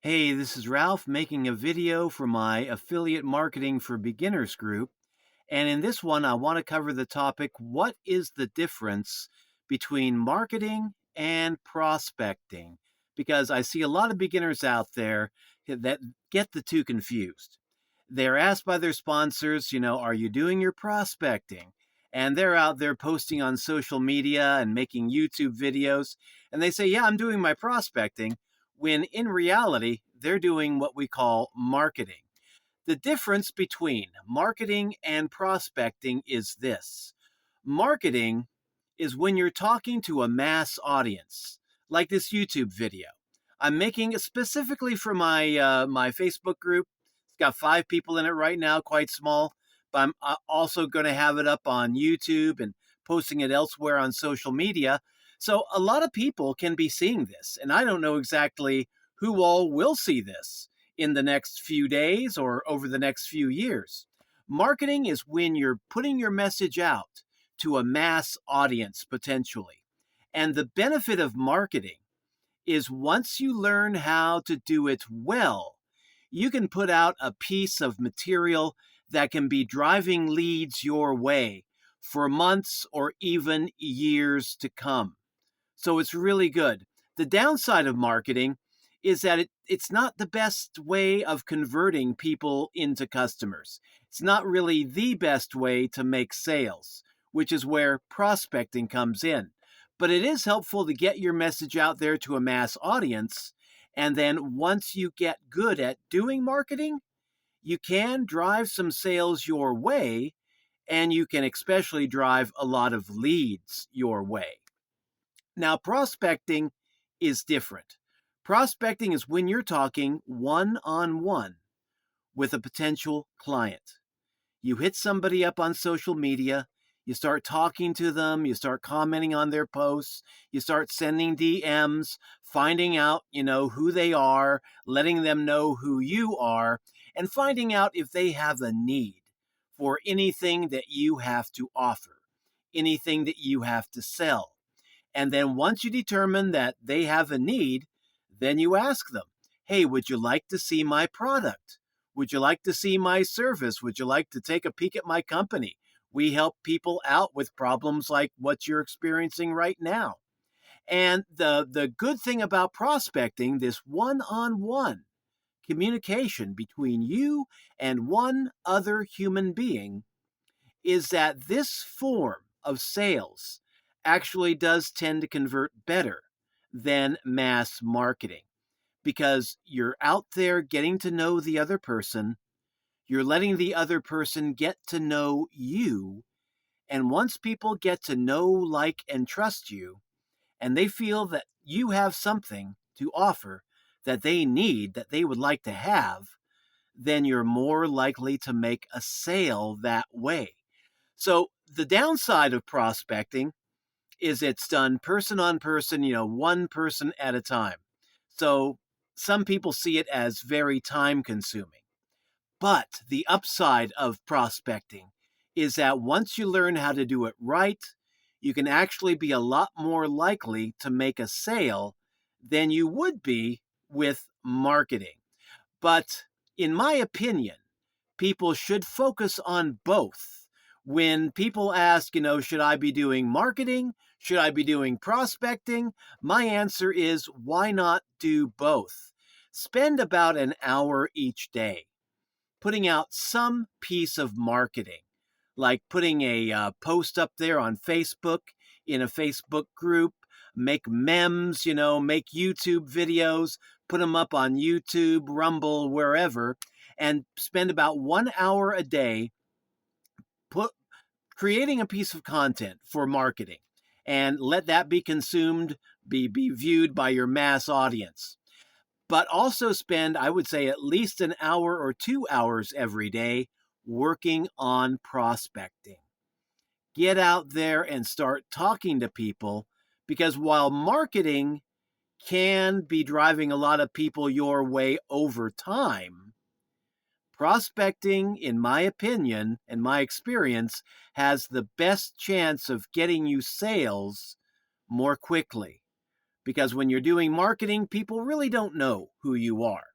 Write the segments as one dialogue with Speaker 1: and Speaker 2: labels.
Speaker 1: Hey, this is Ralph making a video for my Affiliate Marketing for Beginners group. And in this one, I want to cover the topic, what is the difference between marketing and prospecting? Because I see a lot of beginners out there that get the two confused. They're asked by their sponsors, are you doing your prospecting? And they're out there posting on social media and making YouTube videos. And they say, yeah, I'm doing my prospecting, when in reality, they're doing what we call marketing. The difference between marketing and prospecting is this: marketing is when you're talking to a mass audience, like this YouTube video. I'm making it specifically for my Facebook group. It's got 5 people in it right now, quite small, but I'm also going to have it up on YouTube and posting it elsewhere on social media. So a lot of people can be seeing this, and I don't know exactly who all will see this in the next few days or over the next few years. Marketing is when you're putting your message out to a mass audience potentially. And the benefit of marketing is once you learn how to do it well, you can put out a piece of material that can be driving leads your way for months or even years to come. So it's really good. The downside of marketing is that it's not the best way of converting people into customers. It's not really the best way to make sales, which is where prospecting comes in. But it is helpful to get your message out there to a mass audience. And then once you get good at doing marketing, you can drive some sales your way, and you can especially drive a lot of leads your way. Now, prospecting is different. Prospecting is when you're talking one on one with a potential client. You hit somebody up on social media, you start talking to them, you start commenting on their posts, you start sending DMs, finding out, who they are, letting them know who you are, and finding out if they have a need for anything that you have to offer, anything that you have to sell. And then once you determine that they have a need, then you ask them, hey, would you like to see my product? Would you like to see my service? Would you like to take a peek at my company? We help people out with problems like what you're experiencing right now. And the good thing about prospecting, this one-on-one communication between you and one other human being, is that this form of sales actually does tend to convert better than mass marketing, because you're out there getting to know the other person, you're letting the other person get to know you, and once people get to know, like, and trust you, and they feel that you have something to offer that they need, that they would like to have, then you're more likely to make a sale that way. So the downside of prospecting is it's done person on person, one person at a time. So some people see it as very time consuming. But the upside of prospecting is that once you learn how to do it right, you can actually be a lot more likely to make a sale than you would be with marketing. But in my opinion, people should focus on both. When people ask, should I be doing marketing? Should I be doing prospecting? My answer is, why not do both? Spend about an hour each day putting out some piece of marketing, like putting a post up there on Facebook in a Facebook group, make memes, make YouTube videos, put them up on YouTube, Rumble, wherever, and spend about 1 hour a day put creating a piece of content for marketing, and let that be consumed, be viewed by your mass audience. But also spend, I would say, at least an hour or 2 hours every day working on prospecting. Get out there and start talking to people, because while marketing can be driving a lot of people your way over time, prospecting, in my opinion and my experience, has the best chance of getting you sales more quickly. Because when you're doing marketing, people really don't know who you are.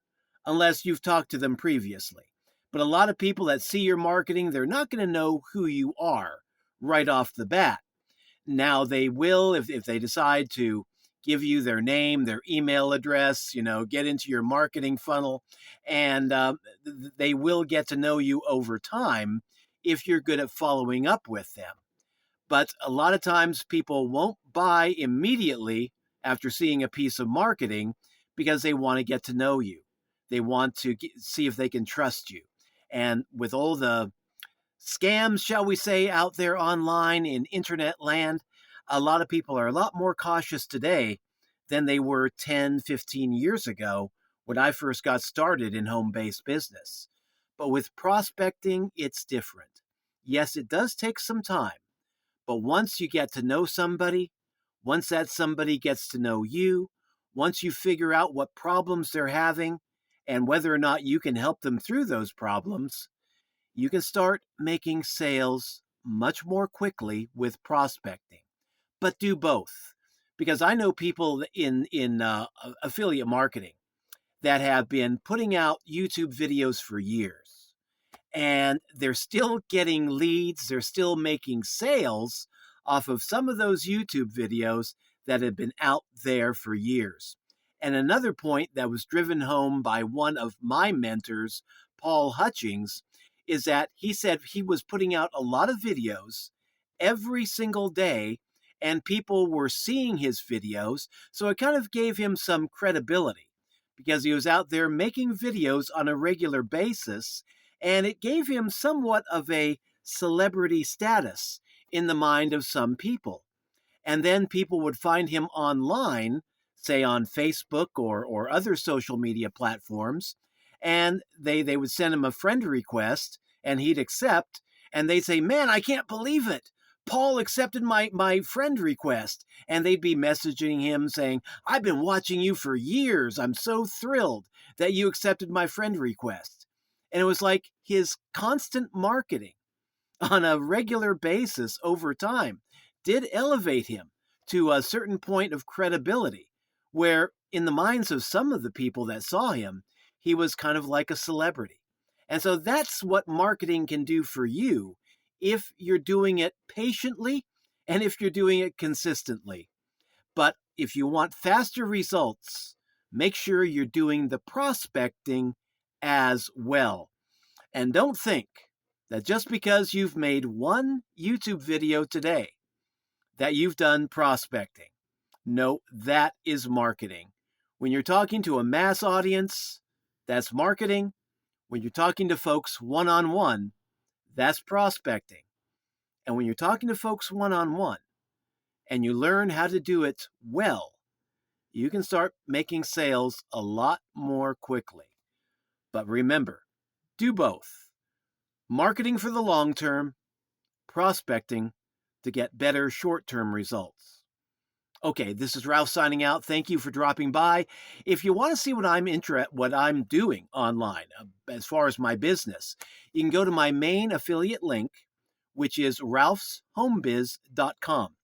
Speaker 1: unless you've talked to them previously. But a lot of people that see your marketing, they're not going to know who you are right off the bat. Now they will if they decide to give you their name, their email address, get into your marketing funnel, and they will get to know you over time if you're good at following up with them. But a lot of times people won't buy immediately after seeing a piece of marketing because they want to get to know you. They want to see if they can trust you. And with all the scams, shall we say, out there online in internet land, a lot of people are a lot more cautious today than they were 10, 15 years ago when I first got started in home-based business. But with prospecting, it's different. Yes, it does take some time, but once you get to know somebody, once that somebody gets to know you, once you figure out what problems they're having and whether or not you can help them through those problems, you can start making sales much more quickly with prospecting. But do both, because I know people in affiliate marketing that have been putting out YouTube videos for years, and they're still getting leads. They're still making sales off of some of those YouTube videos that have been out there for years. And another point that was driven home by one of my mentors, Paul Hutchings, is that he said he was putting out a lot of videos every single day and people were seeing his videos. So it kind of gave him some credibility because he was out there making videos on a regular basis, and it gave him somewhat of a celebrity status in the mind of some people. And then people would find him online, say on Facebook or other social media platforms, and they would send him a friend request and he'd accept, and they'd say, "Man, I can't believe it. Paul accepted my friend request." And they'd be messaging him saying, "I've been watching you for years. I'm so thrilled that you accepted my friend request." And it was like his constant marketing on a regular basis over time did elevate him to a certain point of credibility, where in the minds of some of the people that saw him, he was kind of like a celebrity. And so that's what marketing can do for you if you're doing it patiently and if you're doing it consistently. But if you want faster results, make sure you're doing the prospecting as well. And don't think that just because you've made one YouTube video today, that you've done prospecting. No, that is marketing. When you're talking to a mass audience, that's marketing. When you're talking to folks one-on-one, that's prospecting. And when you're talking to folks one-on-one and you learn how to do it well, you can start making sales a lot more quickly. But remember, do both. Marketing for the long term, prospecting to get better short-term results. Okay, this is Ralph signing out. Thank you for dropping by. If you want to see what I'm doing online as far as my business, you can go to my main affiliate link, which is ralphshomebiz.com.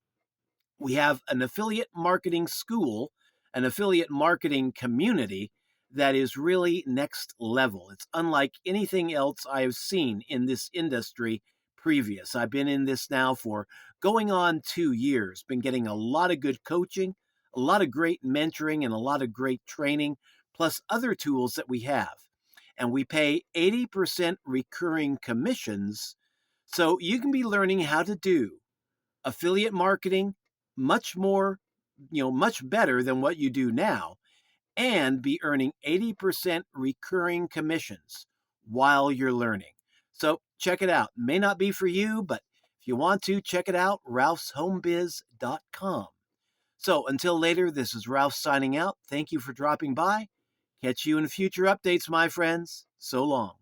Speaker 1: We have an affiliate marketing school, an affiliate marketing community that is really next level. It's unlike anything else I have seen in this industry previous. I've been in this now for going on 2 years, been getting a lot of good coaching, a lot of great mentoring, and a lot of great training, plus other tools that we have. And we pay 80% recurring commissions, so you can be learning how to do affiliate marketing much more, much better than what you do now, and be earning 80% recurring commissions while you're learning. So check it out. May not be for you, but if you want to, check it out, ralphshomebiz.com. So until later, this is Ralph signing out. Thank you for dropping by. Catch you in future updates, my friends. So long.